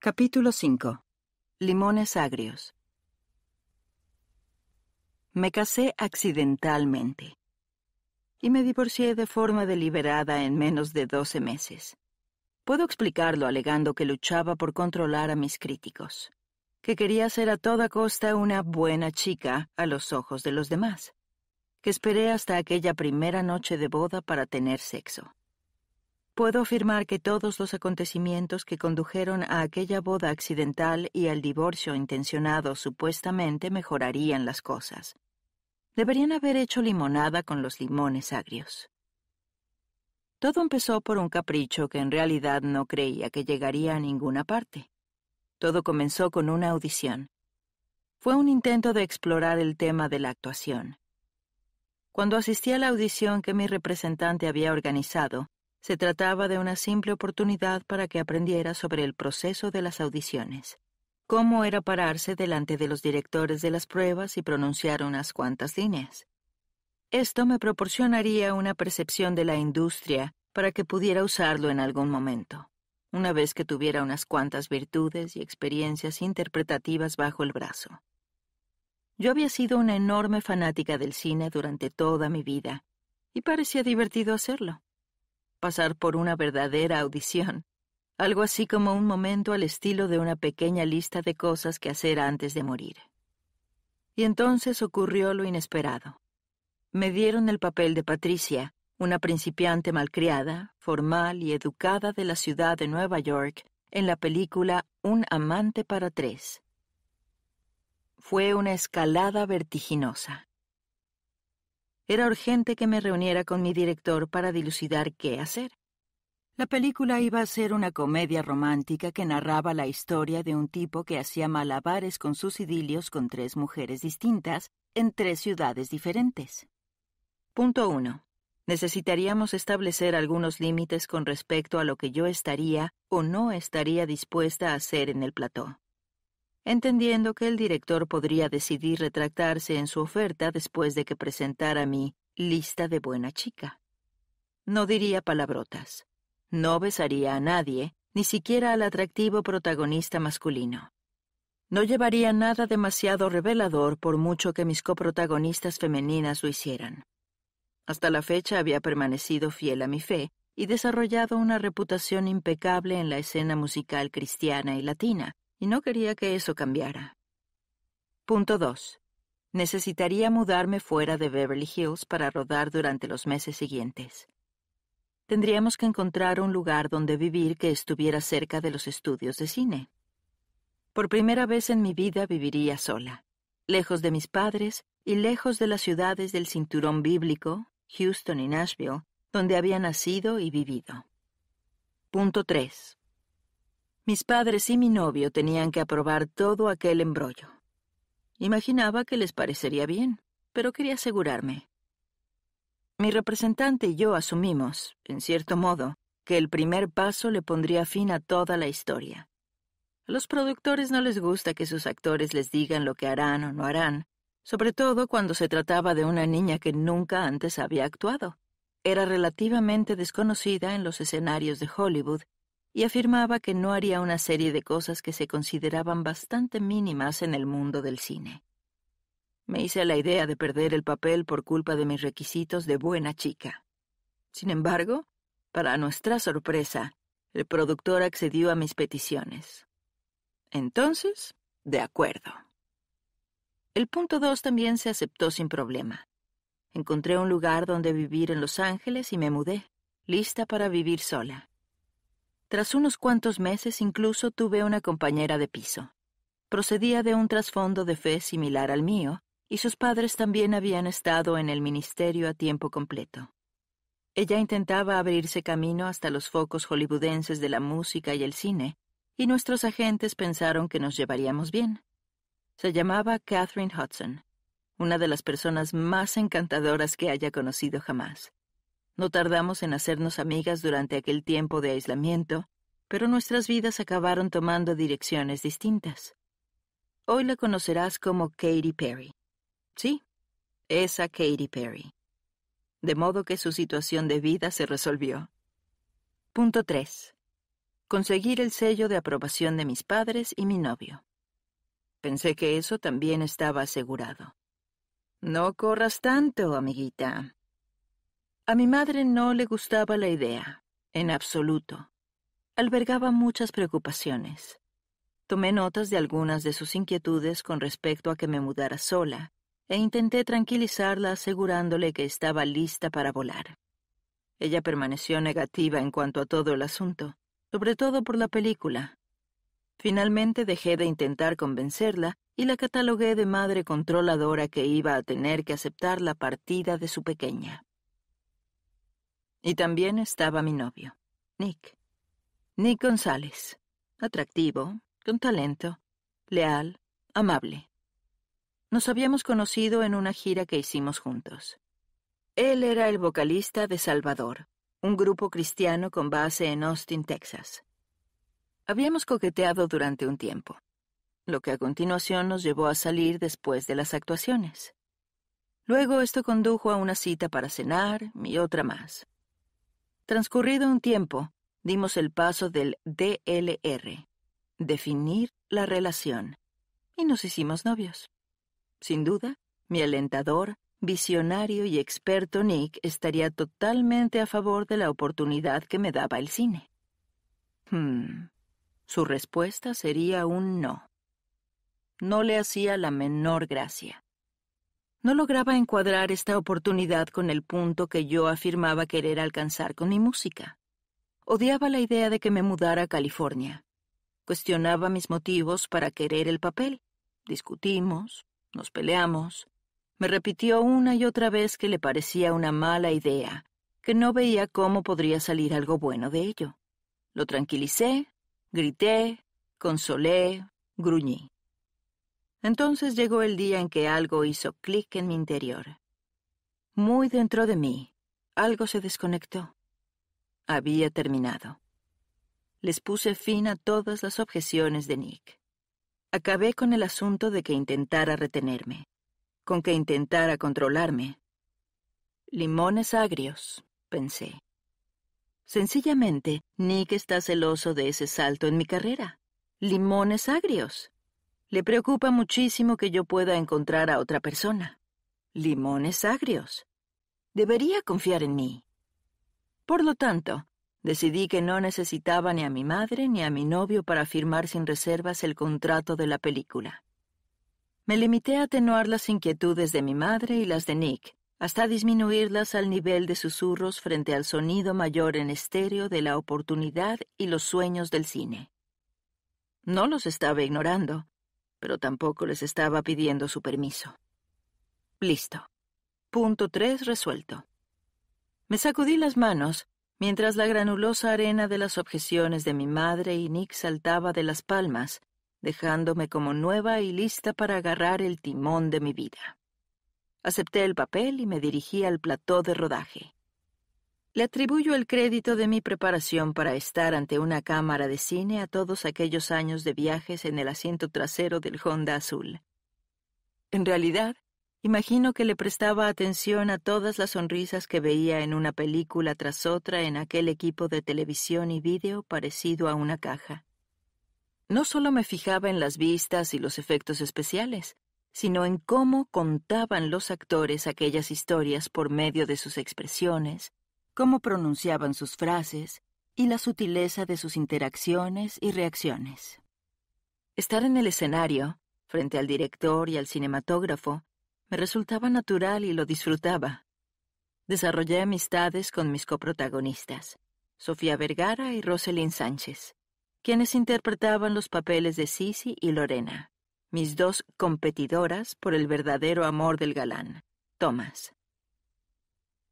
Capítulo 5. Limones agrios. Me casé accidentalmente y me divorcié de forma deliberada en menos de 12 meses. Puedo explicarlo alegando que luchaba por controlar a mis críticos, que quería ser a toda costa una buena chica a los ojos de los demás, que esperé hasta aquella primera noche de boda para tener sexo. Puedo afirmar que todos los acontecimientos que condujeron a aquella boda accidental y al divorcio intencionado supuestamente mejorarían las cosas. Deberían haber hecho limonada con los limones agrios. Todo empezó por un capricho que en realidad no creía que llegaría a ninguna parte. Todo comenzó con una audición. Fue un intento de explorar el tema de la actuación. Cuando asistí a la audición que mi representante había organizado, se trataba de una simple oportunidad para que aprendiera sobre el proceso de las audiciones, cómo era pararse delante de los directores de las pruebas y pronunciar unas cuantas líneas. Esto me proporcionaría una percepción de la industria para que pudiera usarlo en algún momento, una vez que tuviera unas cuantas virtudes y experiencias interpretativas bajo el brazo. Yo había sido una enorme fanática del cine durante toda mi vida, y parecía divertido hacerlo. Pasar por una verdadera audición, algo así como un momento al estilo de una pequeña lista de cosas que hacer antes de morir. Y entonces ocurrió lo inesperado. Me dieron el papel de Patricia, una principiante malcriada, formal y educada de la ciudad de Nueva York, en la película Un amante para tres. Fue una escalada vertiginosa. Era urgente que me reuniera con mi director para dilucidar qué hacer. La película iba a ser una comedia romántica que narraba la historia de un tipo que hacía malabares con sus idilios con 3 mujeres distintas en 3 ciudades diferentes. Punto 1. Necesitaríamos establecer algunos límites con respecto a lo que yo estaría o no estaría dispuesta a hacer en el plató, entendiendo que el director podría decidir retractarse en su oferta después de que presentara mi lista de buena chica. No diría palabrotas. No besaría a nadie, ni siquiera al atractivo protagonista masculino. No llevaría nada demasiado revelador por mucho que mis coprotagonistas femeninas lo hicieran. Hasta la fecha había permanecido fiel a mi fe y desarrollado una reputación impecable en la escena musical cristiana y latina, y no quería que eso cambiara. Punto 2. Necesitaría mudarme fuera de Beverly Hills para rodar durante los meses siguientes. Tendríamos que encontrar un lugar donde vivir que estuviera cerca de los estudios de cine. Por primera vez en mi vida viviría sola, lejos de mis padres y lejos de las ciudades del cinturón bíblico, Houston y Nashville, donde había nacido y vivido. Punto 3. Mis padres y mi novio tenían que aprobar todo aquel embrollo. Imaginaba que les parecería bien, pero quería asegurarme. Mi representante y yo asumimos, en cierto modo, que el primer paso le pondría fin a toda la historia. A los productores no les gusta que sus actores les digan lo que harán o no harán, sobre todo cuando se trataba de una niña que nunca antes había actuado. Era relativamente desconocida en los escenarios de Hollywood y afirmaba que no haría una serie de cosas que se consideraban bastante mínimas en el mundo del cine. Me hice a la idea de perder el papel por culpa de mis requisitos de buena chica. Sin embargo, para nuestra sorpresa, el productor accedió a mis peticiones. Entonces, de acuerdo. El punto 2 también se aceptó sin problema. Encontré un lugar donde vivir en Los Ángeles y me mudé, lista para vivir sola. Tras unos cuantos meses incluso tuve una compañera de piso. Procedía de un trasfondo de fe similar al mío, y sus padres también habían estado en el ministerio a tiempo completo. Ella intentaba abrirse camino hasta los focos hollywoodenses de la música y el cine, y nuestros agentes pensaron que nos llevaríamos bien. Se llamaba Catherine Hudson, una de las personas más encantadoras que haya conocido jamás. No tardamos en hacernos amigas durante aquel tiempo de aislamiento, pero nuestras vidas acabaron tomando direcciones distintas. Hoy la conocerás como Katy Perry. Sí, esa Katy Perry. De modo que su situación de vida se resolvió. Punto 3. conseguir el sello de aprobación de mis padres y mi novio. Pensé que eso también estaba asegurado. No corras tanto, amiguita. A mi madre no le gustaba la idea, en absoluto. Albergaba muchas preocupaciones. Tomé notas de algunas de sus inquietudes con respecto a que me mudara sola, e intenté tranquilizarla asegurándole que estaba lista para volar. Ella permaneció negativa en cuanto a todo el asunto, sobre todo por la película. Finalmente dejé de intentar convencerla y la catalogué de madre controladora que iba a tener que aceptar la partida de su pequeña. Y también estaba mi novio, Nick. Nick González, atractivo, con talento, leal, amable. Nos habíamos conocido en una gira que hicimos juntos. Él era el vocalista de Salvador, un grupo cristiano con base en Austin, Texas. Habíamos coqueteado durante un tiempo, lo que a continuación nos llevó a salir después de las actuaciones. Luego esto condujo a una cita para cenar y otra más. Transcurrido un tiempo, dimos el paso del DLR, definir la relación, y nos hicimos novios. Sin duda, mi alentador, visionario y experto Nick estaría totalmente a favor de la oportunidad que me daba el cine. Su respuesta sería un no. No le hacía la menor gracia. No lograba encuadrar esta oportunidad con el punto que yo afirmaba querer alcanzar con mi música. Odiaba la idea de que me mudara a California. Cuestionaba mis motivos para querer el papel. Discutimos, nos peleamos. Me repitió una y otra vez que le parecía una mala idea, que no veía cómo podría salir algo bueno de ello. Lo tranquilicé, grité, consolé, gruñí. Entonces llegó el día en que algo hizo clic en mi interior. Muy dentro de mí, algo se desconectó. Había terminado. Les puse fin a todas las objeciones de Nick. Acabé con el asunto de que intentara retenerme, con que intentara controlarme. Limones agrios, pensé. Sencillamente, Nick está celoso de ese salto en mi carrera. Limones agrios. Le preocupa muchísimo que yo pueda encontrar a otra persona. Limones agrios. Debería confiar en mí. Por lo tanto, decidí que no necesitaba ni a mi madre ni a mi novio para firmar sin reservas el contrato de la película. Me limité a atenuar las inquietudes de mi madre y las de Nick, hasta disminuirlas al nivel de susurros frente al sonido mayor en estéreo de la oportunidad y los sueños del cine. No los estaba ignorando, pero tampoco les estaba pidiendo su permiso. Listo. Punto 3 resuelto. Me sacudí las manos mientras la granulosa arena de las objeciones de mi madre y Nick saltaba de las palmas, dejándome como nueva y lista para agarrar el timón de mi vida. Acepté el papel y me dirigí al plató de rodaje. Le atribuyo el crédito de mi preparación para estar ante una cámara de cine a todos aquellos años de viajes en el asiento trasero del Honda azul. En realidad, imagino que le prestaba atención a todas las sonrisas que veía en una película tras otra en aquel equipo de televisión y vídeo parecido a una caja. No solo me fijaba en las vistas y los efectos especiales, sino en cómo contaban los actores aquellas historias por medio de sus expresiones, cómo pronunciaban sus frases y la sutileza de sus interacciones y reacciones. Estar en el escenario, frente al director y al cinematógrafo, me resultaba natural y lo disfrutaba. Desarrollé amistades con mis coprotagonistas, Sofía Vergara y Rosalind Sánchez, quienes interpretaban los papeles de Sisi y Lorena, mis dos competidoras por el verdadero amor del galán, Thomas.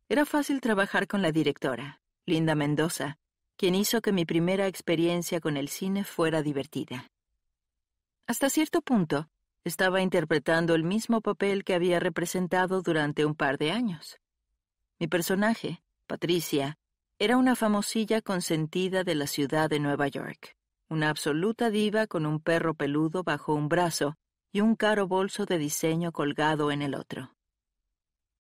Era fácil trabajar con la directora, Linda Mendoza, quien hizo que mi primera experiencia con el cine fuera divertida. Hasta cierto punto, estaba interpretando el mismo papel que había representado durante un par de años. Mi personaje, Patricia, era una famosilla consentida de la ciudad de Nueva York, una absoluta diva con un perro peludo bajo un brazo y un caro bolso de diseño colgado en el otro.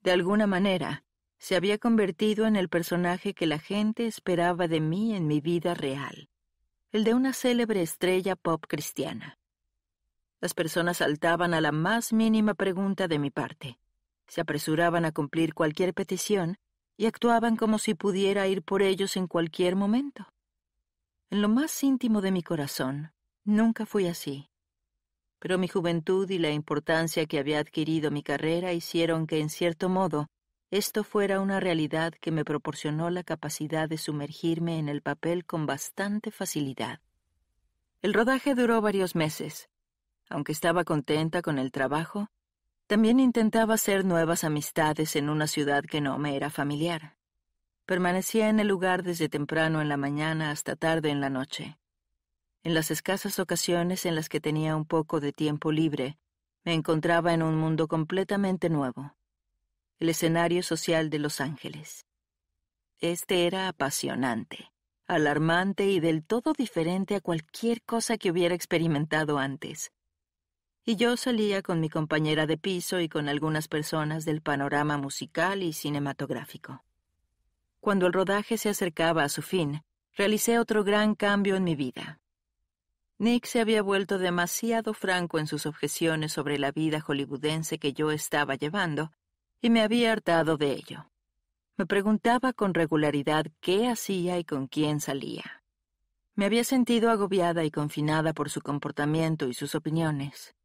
De alguna manera, se había convertido en el personaje que la gente esperaba de mí en mi vida real. el de una célebre estrella pop cristiana. Las personas saltaban a la más mínima pregunta de mi parte, se apresuraban a cumplir cualquier petición y actuaban como si pudiera ir por ellos en cualquier momento. En lo más íntimo de mi corazón, nunca fui así. Pero mi juventud y la importancia que había adquirido mi carrera hicieron que, en cierto modo, esto fuera una realidad que me proporcionó la capacidad de sumergirme en el papel con bastante facilidad. El rodaje duró varios meses. Aunque estaba contenta con el trabajo, también intentaba hacer nuevas amistades en una ciudad que no me era familiar. Permanecía en el lugar desde temprano en la mañana hasta tarde en la noche. En las escasas ocasiones en las que tenía un poco de tiempo libre, me encontraba en un mundo completamente nuevo, el escenario social de Los Ángeles. Este era apasionante, alarmante y del todo diferente a cualquier cosa que hubiera experimentado antes. Y yo salía con mi compañera de piso y con algunas personas del panorama musical y cinematográfico. Cuando el rodaje se acercaba a su fin, realicé otro gran cambio en mi vida. Nick se había vuelto demasiado franco en sus objeciones sobre la vida hollywoodense que yo estaba llevando, y me había hartado de ello. Me preguntaba con regularidad qué hacía y con quién salía. Me había sentido agobiada y confinada por su comportamiento y sus opiniones.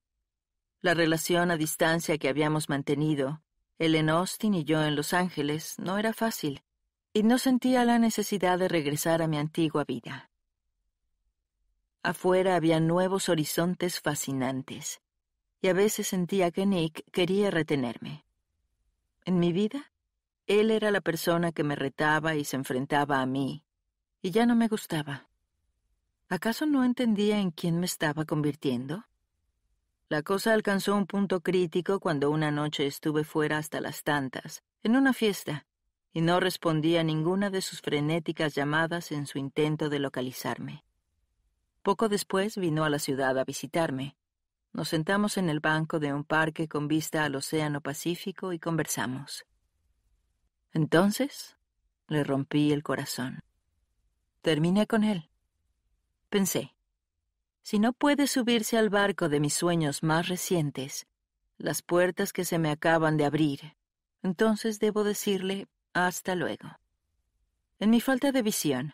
La relación a distancia que habíamos mantenido, él en Austin y yo en Los Ángeles, no era fácil, y no sentía la necesidad de regresar a mi antigua vida. Afuera había nuevos horizontes fascinantes, y a veces sentía que Nick quería retenerme. En mi vida, él era la persona que me retaba y se enfrentaba a mí, y ya no me gustaba. ¿Acaso no entendía en quién me estaba convirtiendo? La cosa alcanzó un punto crítico cuando una noche estuve fuera hasta las tantas, en una fiesta, y no respondí a ninguna de sus frenéticas llamadas en su intento de localizarme. Poco después vino a la ciudad a visitarme. Nos sentamos en el banco de un parque con vista al Océano Pacífico y conversamos. Entonces, le rompí el corazón. Terminé con él. Pensé, si no puede subirse al barco de mis sueños más recientes, las puertas que se me acaban de abrir, entonces debo decirle hasta luego. En mi falta de visión,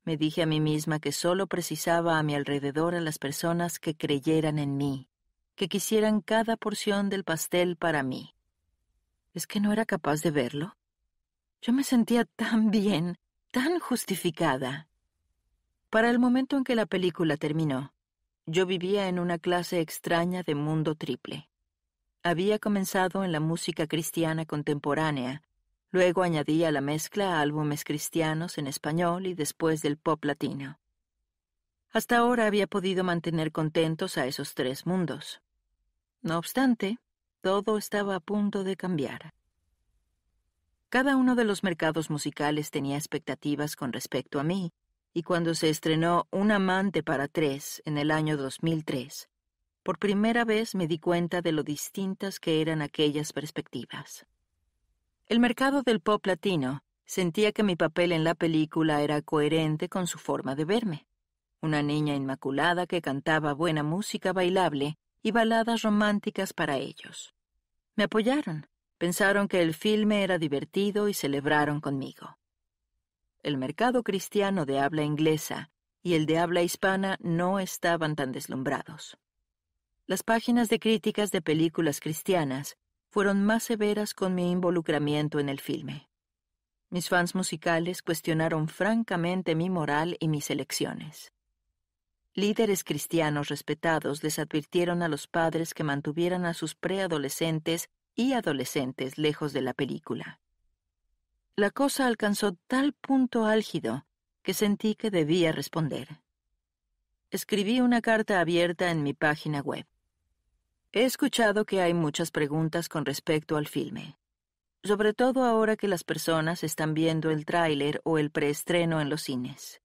me dije a mí misma que solo precisaba a mi alrededor a las personas que creyeran en mí, que quisieran cada porción del pastel para mí. ¿Es que no era capaz de verlo? Yo me sentía tan bien, tan justificada. Para el momento en que la película terminó, yo vivía en una clase extraña de mundo triple. Había comenzado en la música cristiana contemporánea, luego añadí a la mezcla álbumes cristianos en español y después del pop latino. Hasta ahora había podido mantener contentos a esos tres mundos. No obstante, todo estaba a punto de cambiar. Cada uno de los mercados musicales tenía expectativas con respecto a mí, y cuando se estrenó Un amante para tres en el año 2003, por primera vez me di cuenta de lo distintas que eran aquellas perspectivas. El mercado del pop latino sentía que mi papel en la película era coherente con su forma de verme. Una niña inmaculada que cantaba buena música bailable y baladas románticas para ellos. Me apoyaron, pensaron que el filme era divertido y celebraron conmigo. El mercado cristiano de habla inglesa y el de habla hispana no estaban tan deslumbrados. Las páginas de críticas de películas cristianas fueron más severas con mi involucramiento en el filme. Mis fans musicales cuestionaron francamente mi moral y mis elecciones. Líderes cristianos respetados les advirtieron a los padres que mantuvieran a sus preadolescentes y adolescentes lejos de la película. La cosa alcanzó tal punto álgido que sentí que debía responder. Escribí una carta abierta en mi página web. He escuchado que hay muchas preguntas con respecto al filme, sobre todo ahora que las personas están viendo el tráiler o el preestreno en los cines.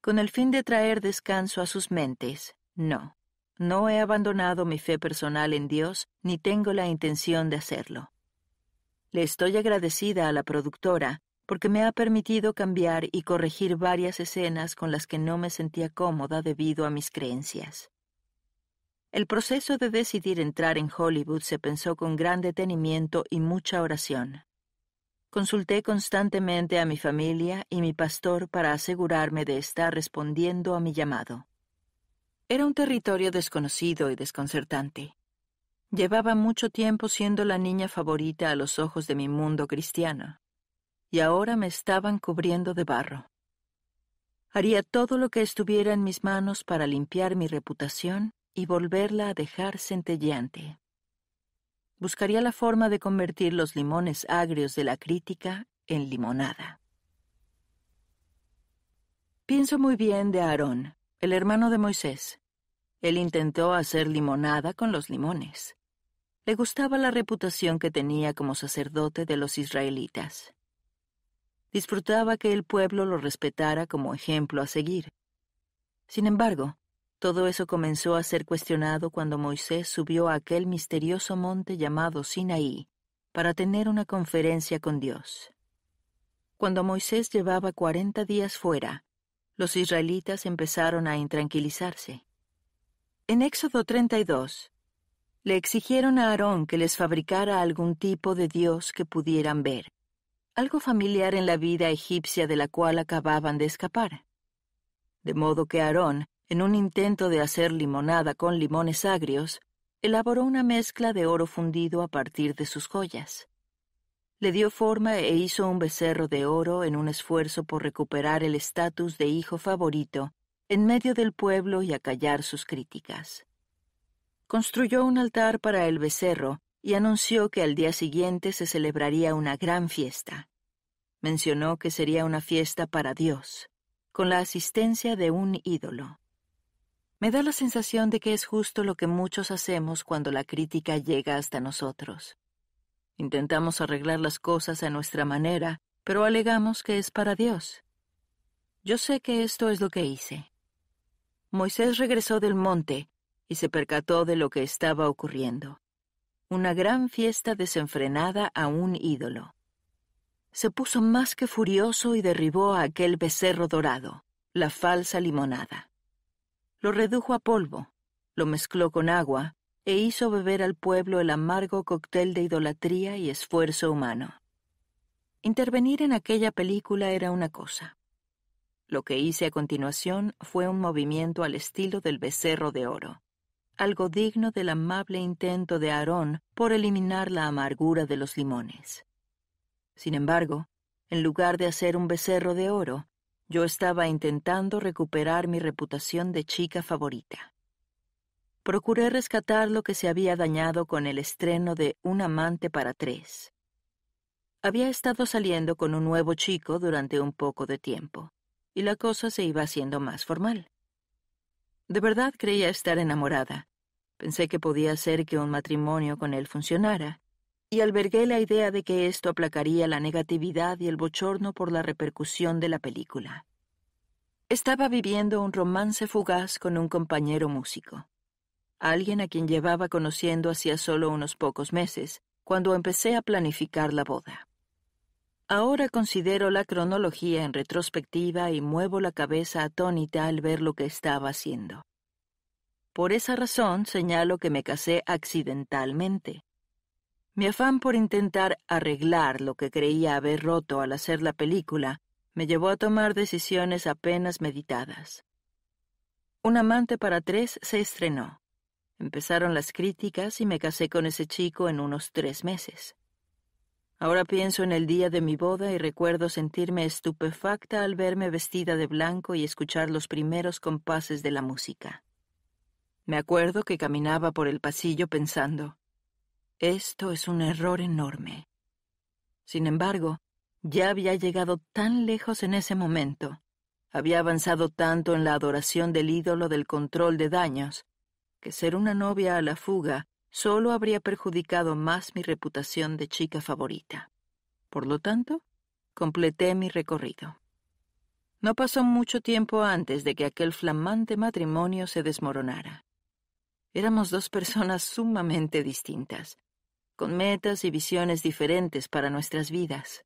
Con el fin de traer descanso a sus mentes, no he abandonado mi fe personal en Dios ni tengo la intención de hacerlo. Le estoy agradecida a la productora porque me ha permitido cambiar y corregir varias escenas con las que no me sentía cómoda debido a mis creencias. El proceso de decidir entrar en Hollywood se pensó con gran detenimiento y mucha oración. Consulté constantemente a mi familia y mi pastor para asegurarme de estar respondiendo a mi llamado. Era un territorio desconocido y desconcertante. Llevaba mucho tiempo siendo la niña favorita a los ojos de mi mundo cristiano, y ahora me estaban cubriendo de barro. Haría todo lo que estuviera en mis manos para limpiar mi reputación y volverla a dejar centelleante. Buscaría la forma de convertir los limones agrios de la crítica en limonada. Pienso muy bien de Aarón, el hermano de Moisés. Él intentó hacer limonada con los limones. Le gustaba la reputación que tenía como sacerdote de los israelitas. Disfrutaba que el pueblo lo respetara como ejemplo a seguir. Sin embargo, todo eso comenzó a ser cuestionado cuando Moisés subió a aquel misterioso monte llamado Sinaí para tener una conferencia con Dios. Cuando Moisés llevaba 40 días fuera, los israelitas empezaron a intranquilizarse. En Éxodo 32, le exigieron a Aarón que les fabricara algún tipo de dios que pudieran ver, algo familiar en la vida egipcia de la cual acababan de escapar. De modo que Aarón, en un intento de hacer limonada con limones agrios, elaboró una mezcla de oro fundido a partir de sus joyas. Le dio forma e hizo un becerro de oro en un esfuerzo por recuperar el estatus de hijo favorito en medio del pueblo y acallar sus críticas. Construyó un altar para el becerro y anunció que al día siguiente se celebraría una gran fiesta. Mencionó que sería una fiesta para Dios, con la asistencia de un ídolo. Me da la sensación de que es justo lo que muchos hacemos cuando la crítica llega hasta nosotros. Intentamos arreglar las cosas a nuestra manera, pero alegamos que es para Dios. Yo sé que esto es lo que hice. Moisés regresó del monte y se percató de lo que estaba ocurriendo. Una gran fiesta desenfrenada a un ídolo. Se puso más que furioso y derribó a aquel becerro dorado, la falsa limonada. Lo redujo a polvo, lo mezcló con agua e hizo beber al pueblo el amargo cóctel de idolatría y esfuerzo humano. Intervenir en aquella película era una cosa. Lo que hice a continuación fue un movimiento al estilo del becerro de oro, algo digno del amable intento de Aarón por eliminar la amargura de los limones. Sin embargo, en lugar de hacer un becerro de oro, yo estaba intentando recuperar mi reputación de chica favorita. Procuré rescatar lo que se había dañado con el estreno de Un amante para tres. Había estado saliendo con un nuevo chico durante un poco de tiempo, y la cosa se iba haciendo más formal. De verdad creía estar enamorada. Pensé que podía ser que un matrimonio con él funcionara, y albergué la idea de que esto aplacaría la negatividad y el bochorno por la repercusión de la película. Estaba viviendo un romance fugaz con un compañero músico, alguien a quien llevaba conociendo hacía solo unos pocos meses, cuando empecé a planificar la boda. Ahora considero la cronología en retrospectiva y muevo la cabeza atónita al ver lo que estaba haciendo. Por esa razón señalo que me casé accidentalmente. Mi afán por intentar arreglar lo que creía haber roto al hacer la película me llevó a tomar decisiones apenas meditadas. Un amante para tres se estrenó. Empezaron las críticas y me casé con ese chico en unos 3 meses. Ahora pienso en el día de mi boda y recuerdo sentirme estupefacta al verme vestida de blanco y escuchar los primeros compases de la música. Me acuerdo que caminaba por el pasillo pensando, esto es un error enorme. Sin embargo, ya había llegado tan lejos en ese momento, había avanzado tanto en la adoración del ídolo del control de daños, que ser una novia a la fuga solo habría perjudicado más mi reputación de chica favorita. Por lo tanto, completé mi recorrido. No pasó mucho tiempo antes de que aquel flamante matrimonio se desmoronara. Éramos 2 personas sumamente distintas, con metas y visiones diferentes para nuestras vidas.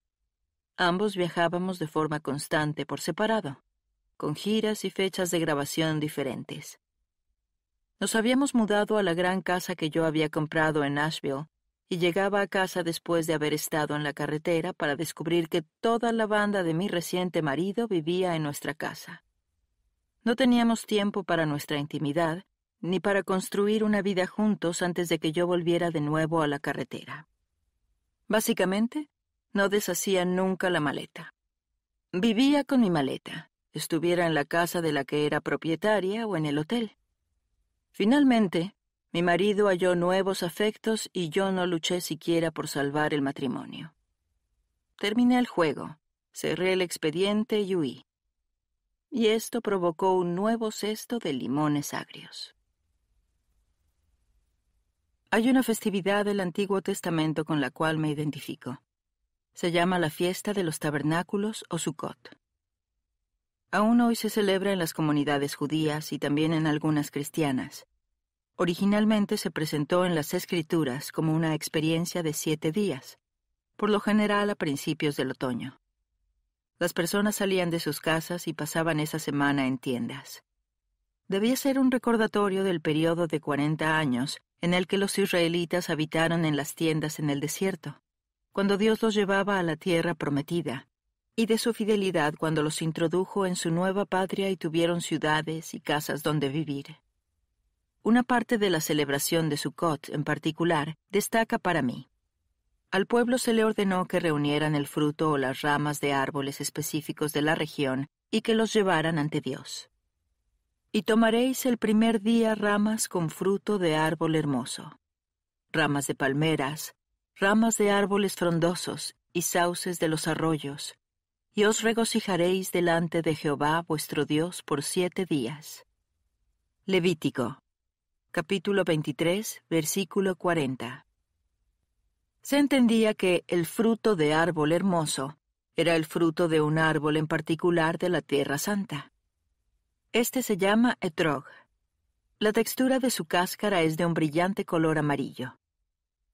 Ambos viajábamos de forma constante por separado, con giras y fechas de grabación diferentes. Nos habíamos mudado a la gran casa que yo había comprado en Nashville y llegaba a casa después de haber estado en la carretera para descubrir que toda la banda de mi reciente marido vivía en nuestra casa. No teníamos tiempo para nuestra intimidad ni para construir una vida juntos antes de que yo volviera de nuevo a la carretera. Básicamente, no deshacía nunca la maleta. Vivía con mi maleta, estuviera en la casa de la que era propietaria o en el hotel. Finalmente, mi marido halló nuevos afectos y yo no luché siquiera por salvar el matrimonio. Terminé el juego, cerré el expediente y huí. Y esto provocó un nuevo cesto de limones agrios. Hay una festividad del Antiguo Testamento con la cual me identifico. Se llama la Fiesta de los Tabernáculos o Sukkot. Aún hoy se celebra en las comunidades judías y también en algunas cristianas. Originalmente se presentó en las Escrituras como una experiencia de 7 días, por lo general a principios del otoño. Las personas salían de sus casas y pasaban esa semana en tiendas. Debía ser un recordatorio del periodo de 40 años en el que los israelitas habitaron en las tiendas en el desierto, cuando Dios los llevaba a la tierra prometida, y de su fidelidad cuando los introdujo en su nueva patria y tuvieron ciudades y casas donde vivir. Una parte de la celebración de Sukkot, en particular, destaca para mí. Al pueblo se le ordenó que reunieran el fruto o las ramas de árboles específicos de la región y que los llevaran ante Dios. Y tomaréis el primer día ramas con fruto de árbol hermoso, ramas de palmeras, ramas de árboles frondosos y sauces de los arroyos, y os regocijaréis delante de Jehová vuestro Dios por 7 días. Levítico, capítulo 23, versículo 40. Se entendía que el fruto de árbol hermoso era el fruto de un árbol en particular de la Tierra Santa. Este se llama etrog. La textura de su cáscara es de un brillante color amarillo.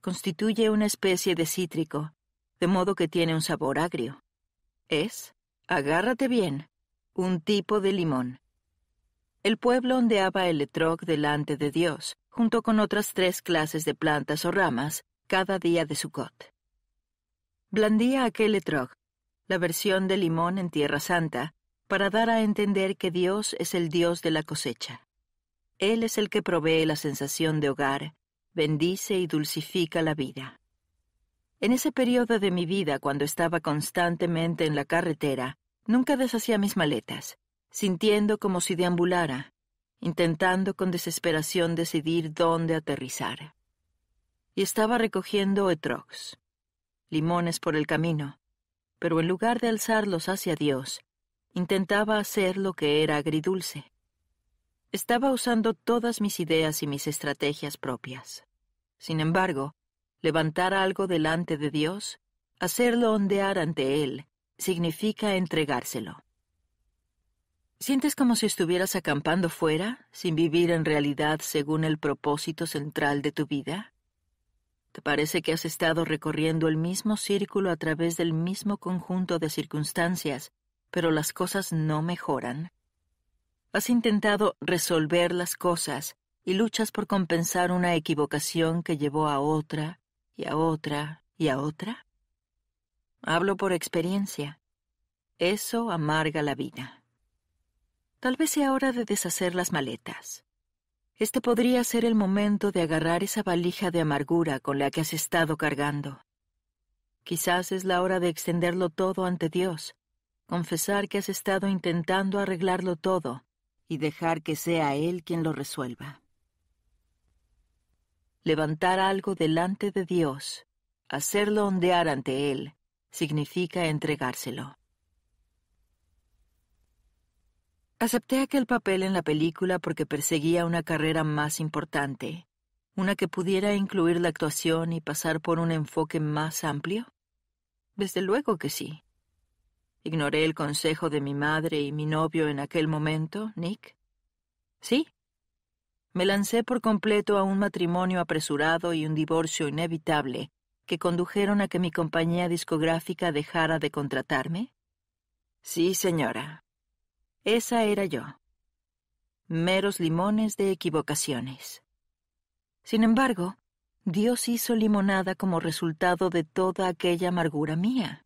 Constituye una especie de cítrico, de modo que tiene un sabor agrio. Es, agárrate bien, un tipo de limón. El pueblo ondeaba el etrog delante de Dios, junto con otras 3 clases de plantas o ramas, cada día de Sukkot. Blandía aquel etrog, la versión de limón en Tierra Santa, para dar a entender que Dios es el Dios de la cosecha. Él es el que provee la sensación de hogar, bendice y dulcifica la vida. En ese periodo de mi vida, cuando estaba constantemente en la carretera, nunca deshacía mis maletas, sintiendo como si deambulara, intentando con desesperación decidir dónde aterrizar. Y estaba recogiendo etrogs, limones por el camino, pero en lugar de alzarlos hacia Dios, intentaba hacer lo que era agridulce. Estaba usando todas mis ideas y mis estrategias propias. Sin embargo, levantar algo delante de Dios, hacerlo ondear ante Él, significa entregárselo. ¿Sientes como si estuvieras acampando fuera, sin vivir en realidad según el propósito central de tu vida? ¿Te parece que has estado recorriendo el mismo círculo a través del mismo conjunto de circunstancias, pero las cosas no mejoran? ¿Has intentado resolver las cosas y luchas por compensar una equivocación que llevó a otra, y a otra, y a otra? Hablo por experiencia. Eso amarga la vida. Tal vez sea hora de deshacer las maletas. Este podría ser el momento de agarrar esa valija de amargura con la que has estado cargando. Quizás es la hora de extenderlo todo ante Dios, confesar que has estado intentando arreglarlo todo y dejar que sea Él quien lo resuelva. Levantar algo delante de Dios, hacerlo ondear ante Él, significa entregárselo. Acepté aquel papel en la película porque perseguía una carrera más importante, una que pudiera incluir la actuación y pasar por un enfoque más amplio. Desde luego que sí. Ignoré el consejo de mi madre y mi novio en aquel momento, Nick. Sí. Me lancé por completo a un matrimonio apresurado y un divorcio inevitable, que condujeron a que mi compañía discográfica dejara de contratarme? Sí, señora. Esa era yo. Meros limones de equivocaciones. Sin embargo, Dios hizo limonada como resultado de toda aquella amargura mía.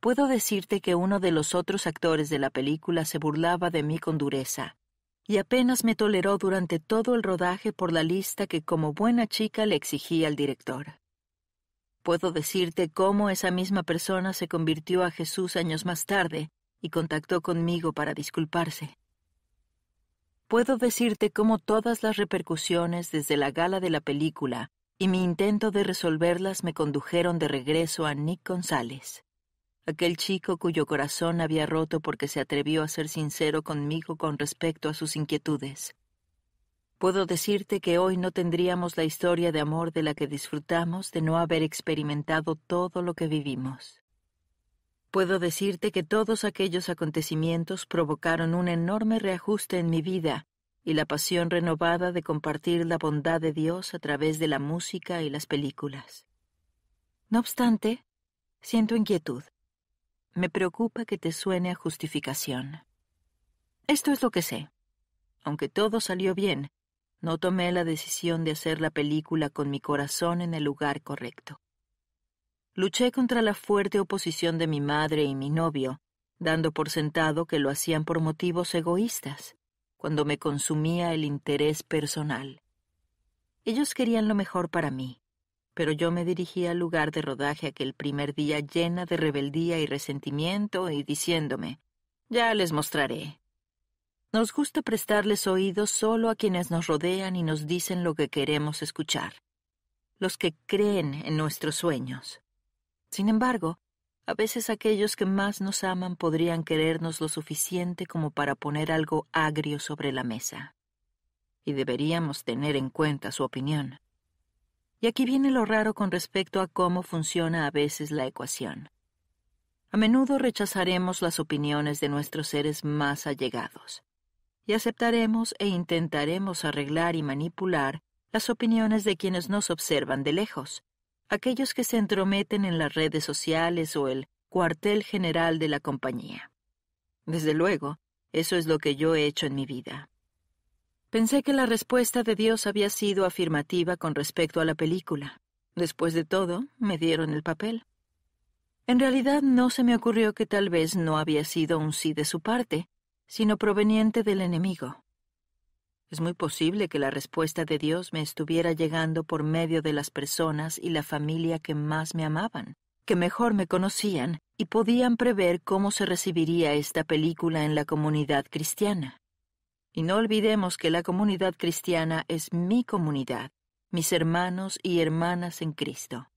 Puedo decirte que uno de los otros actores de la película se burlaba de mí con dureza, y apenas me toleró durante todo el rodaje por la lista que como buena chica le exigía al director. Puedo decirte cómo esa misma persona se convirtió a Jesús años más tarde y contactó conmigo para disculparse. Puedo decirte cómo todas las repercusiones desde la gala de la película y mi intento de resolverlas me condujeron de regreso a Nick González, aquel chico cuyo corazón había roto porque se atrevió a ser sincero conmigo con respecto a sus inquietudes. Puedo decirte que hoy no tendríamos la historia de amor de la que disfrutamos de no haber experimentado todo lo que vivimos. Puedo decirte que todos aquellos acontecimientos provocaron un enorme reajuste en mi vida y la pasión renovada de compartir la bondad de Dios a través de la música y las películas. No obstante, siento inquietud. Me preocupa que te suene a justificación. Esto es lo que sé. Aunque todo salió bien, no tomé la decisión de hacer la película con mi corazón en el lugar correcto. Luché contra la fuerte oposición de mi madre y mi novio, dando por sentado que lo hacían por motivos egoístas, cuando me consumía el interés personal. Ellos querían lo mejor para mí, pero yo me dirigí al lugar de rodaje aquel primer día llena de rebeldía y resentimiento y diciéndome, ya les mostraré. Nos gusta prestarles oídos solo a quienes nos rodean y nos dicen lo que queremos escuchar, los que creen en nuestros sueños. Sin embargo, a veces aquellos que más nos aman podrían querernos lo suficiente como para poner algo agrio sobre la mesa. Y deberíamos tener en cuenta su opinión. Y aquí viene lo raro con respecto a cómo funciona a veces la ecuación. A menudo rechazaremos las opiniones de nuestros seres más allegados, y aceptaremos e intentaremos arreglar y manipular las opiniones de quienes nos observan de lejos, aquellos que se entrometen en las redes sociales o el cuartel general de la compañía. Desde luego, eso es lo que yo he hecho en mi vida. Pensé que la respuesta de Dios había sido afirmativa con respecto a la película. Después de todo, me dieron el papel. En realidad no se me ocurrió que tal vez no había sido un sí de su parte, sino proveniente del enemigo. Es muy posible que la respuesta de Dios me estuviera llegando por medio de las personas y la familia que más me amaban, que mejor me conocían y podían prever cómo se recibiría esta película en la comunidad cristiana. Y no olvidemos que la comunidad cristiana es mi comunidad, mis hermanos y hermanas en Cristo.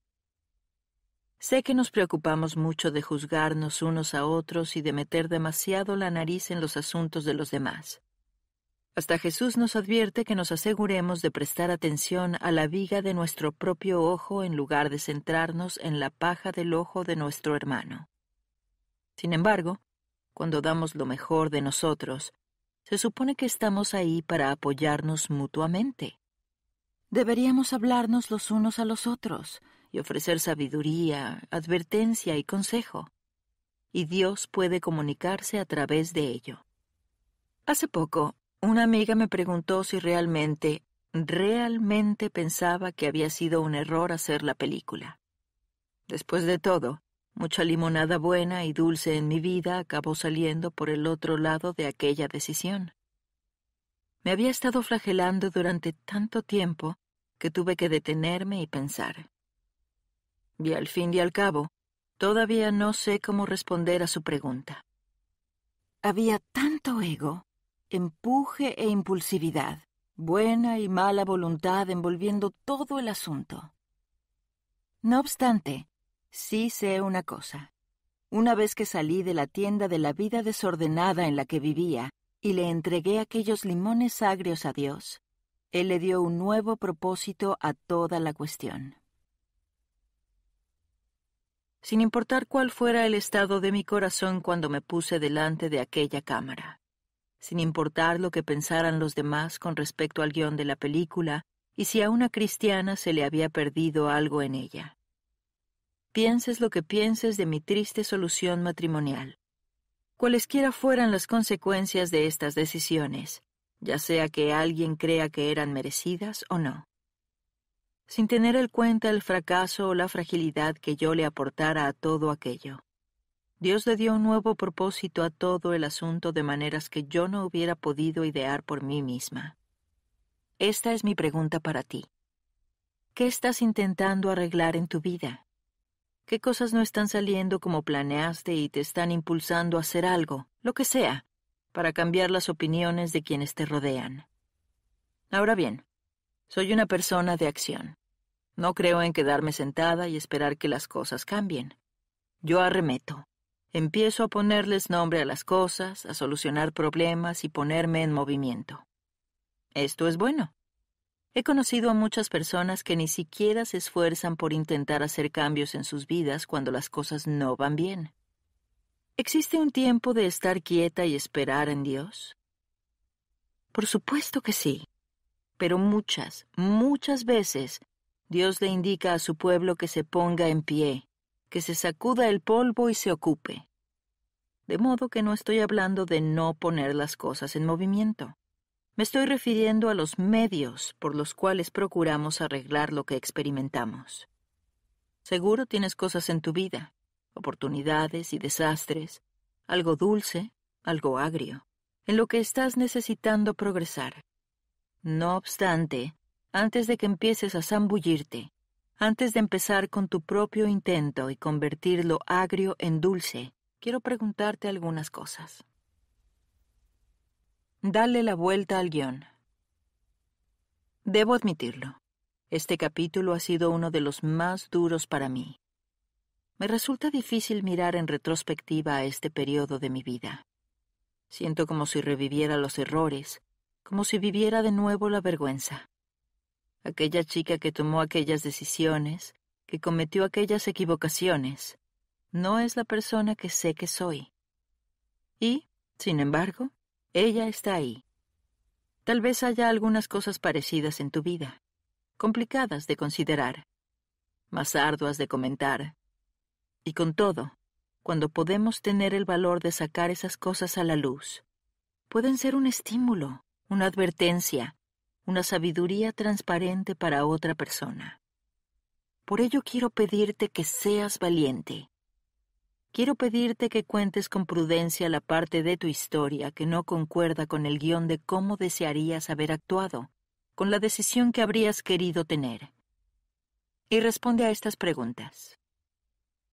Sé que nos preocupamos mucho de juzgarnos unos a otros y de meter demasiado la nariz en los asuntos de los demás. Hasta Jesús nos advierte que nos aseguremos de prestar atención a la viga de nuestro propio ojo en lugar de centrarnos en la paja del ojo de nuestro hermano. Sin embargo, cuando damos lo mejor de nosotros, se supone que estamos ahí para apoyarnos mutuamente. Deberíamos hablarnos los unos a los otros y ofrecer sabiduría, advertencia y consejo. Y Dios puede comunicarse a través de ello. Hace poco, una amiga me preguntó si realmente pensaba que había sido un error hacer la película. Después de todo, mucha limonada buena y dulce en mi vida acabó saliendo por el otro lado de aquella decisión. Me había estado flagelando durante tanto tiempo que tuve que detenerme y pensar. Y al fin y al cabo, todavía no sé cómo responder a su pregunta. Había tanto ego, empuje e impulsividad, buena y mala voluntad envolviendo todo el asunto. No obstante, sí sé una cosa. Una vez que salí de la tienda de la vida desordenada en la que vivía y le entregué aquellos limones agrios a Dios, Él le dio un nuevo propósito a toda la cuestión. Sin importar cuál fuera el estado de mi corazón cuando me puse delante de aquella cámara, sin importar lo que pensaran los demás con respecto al guión de la película y si a una cristiana se le había perdido algo en ella. pienses lo que pienses de mi triste solución matrimonial. Cualesquiera fueran las consecuencias de estas decisiones, ya sea que alguien crea que eran merecidas o no. Sin tener en cuenta el fracaso o la fragilidad que yo le aportara a todo aquello. Dios le dio un nuevo propósito a todo el asunto de maneras que yo no hubiera podido idear por mí misma. Esta es mi pregunta para ti. ¿Qué estás intentando arreglar en tu vida? ¿Qué cosas no están saliendo como planeaste y te están impulsando a hacer algo, lo que sea, para cambiar las opiniones de quienes te rodean? Ahora bien, soy una persona de acción. No creo en quedarme sentada y esperar que las cosas cambien. Yo arremeto. Empiezo a ponerles nombre a las cosas, a solucionar problemas y ponerme en movimiento. Esto es bueno. He conocido a muchas personas que ni siquiera se esfuerzan por intentar hacer cambios en sus vidas cuando las cosas no van bien. ¿Existe un tiempo de estar quieta y esperar en Dios? Por supuesto que sí. Pero muchas veces, Dios le indica a su pueblo que se ponga en pie, que se sacuda el polvo y se ocupe. De modo que no estoy hablando de no poner las cosas en movimiento. Me estoy refiriendo a los medios por los cuales procuramos arreglar lo que experimentamos. Seguro tienes cosas en tu vida, oportunidades y desastres, algo dulce, algo agrio, en lo que estás necesitando progresar. No obstante, antes de que empieces a zambullirte, antes de empezar con tu propio intento y convertir lo agrio en dulce, quiero preguntarte algunas cosas. Dale la vuelta al guión. Debo admitirlo. Este capítulo ha sido uno de los más duros para mí. Me resulta difícil mirar en retrospectiva a este periodo de mi vida. Siento como si reviviera los errores, como si viviera de nuevo la vergüenza. Aquella chica que tomó aquellas decisiones, que cometió aquellas equivocaciones, no es la persona que sé que soy. Y, sin embargo, ella está ahí. Tal vez haya algunas cosas parecidas en tu vida, complicadas de considerar, más arduas de comentar. Y con todo, cuando podemos tener el valor de sacar esas cosas a la luz, pueden ser un estímulo, una advertencia, una sabiduría transparente para otra persona. Por ello quiero pedirte que seas valiente. Quiero pedirte que cuentes con prudencia la parte de tu historia que no concuerda con el guión de cómo desearías haber actuado, con la decisión que habrías querido tener. Y responde a estas preguntas.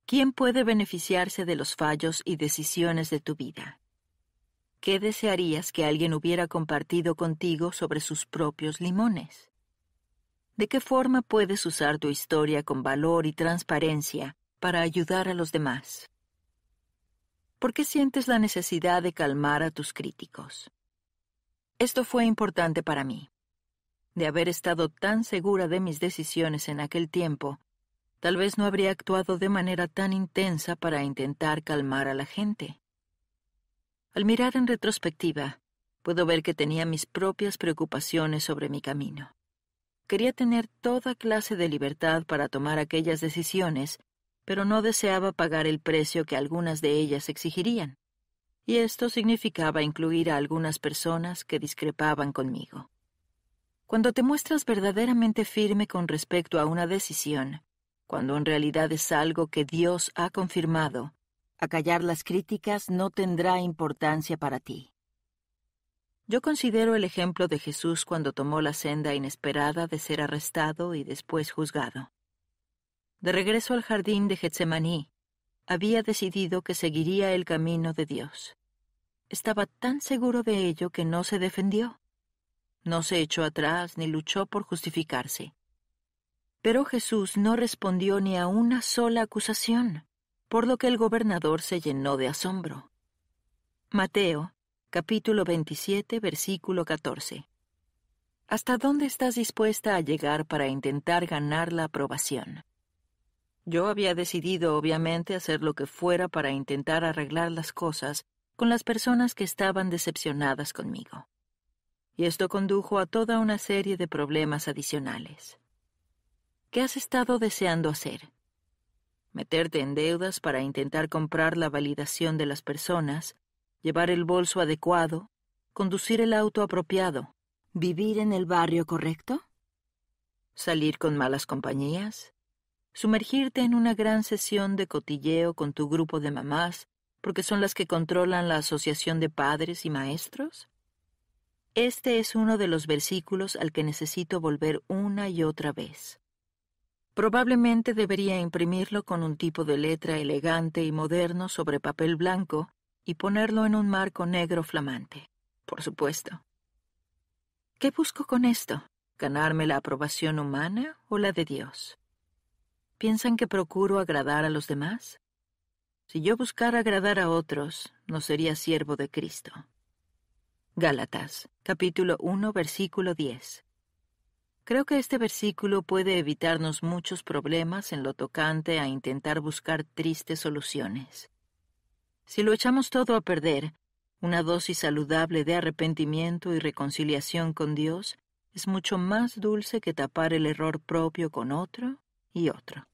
¿Quién puede beneficiarse de los fallos y decisiones de tu vida? ¿Qué desearías que alguien hubiera compartido contigo sobre sus propios limones? ¿De qué forma puedes usar tu historia con valor y transparencia para ayudar a los demás? ¿Por qué sientes la necesidad de calmar a tus críticos? Esto fue importante para mí. De haber estado tan segura de mis decisiones en aquel tiempo, tal vez no habría actuado de manera tan intensa para intentar calmar a la gente. Al mirar en retrospectiva, puedo ver que tenía mis propias preocupaciones sobre mi camino. Quería tener toda clase de libertad para tomar aquellas decisiones, pero no deseaba pagar el precio que algunas de ellas exigirían, y esto significaba incluir a algunas personas que discrepaban conmigo. Cuando te muestras verdaderamente firme con respecto a una decisión, cuando en realidad es algo que Dios ha confirmado, acallar las críticas no tendrá importancia para ti. Yo considero el ejemplo de Jesús cuando tomó la senda inesperada de ser arrestado y después juzgado. De regreso al jardín de Getsemaní, había decidido que seguiría el camino de Dios. Estaba tan seguro de ello que no se defendió. No se echó atrás ni luchó por justificarse. Pero Jesús no respondió ni a una sola acusación, por lo que el gobernador se llenó de asombro. Mateo, capítulo 27, versículo 14. ¿Hasta dónde estás dispuesta a llegar para intentar ganar la aprobación? Yo había decidido, obviamente, hacer lo que fuera para intentar arreglar las cosas con las personas que estaban decepcionadas conmigo. Y esto condujo a toda una serie de problemas adicionales. ¿Qué has estado deseando hacer? meterte en deudas para intentar comprar la validación de las personas, llevar el bolso adecuado, conducir el auto apropiado, vivir en el barrio correcto, salir con malas compañías, sumergirte en una gran sesión de cotilleo con tu grupo de mamás, porque son las que controlan la asociación de padres y maestros. Este es uno de los versículos al que necesito volver una y otra vez. Probablemente debería imprimirlo con un tipo de letra elegante y moderno sobre papel blanco y ponerlo en un marco negro flamante, por supuesto. ¿Qué busco con esto? ¿Ganarme la aprobación humana o la de Dios? ¿Piensan que procuro agradar a los demás? Si yo buscara agradar a otros, no sería siervo de Cristo. Gálatas, capítulo 1, versículo 10. Creo que este versículo puede evitarnos muchos problemas en lo tocante a intentar buscar tristes soluciones. Si lo echamos todo a perder, una dosis saludable de arrepentimiento y reconciliación con Dios es mucho más dulce que tapar el error propio con otro y otro.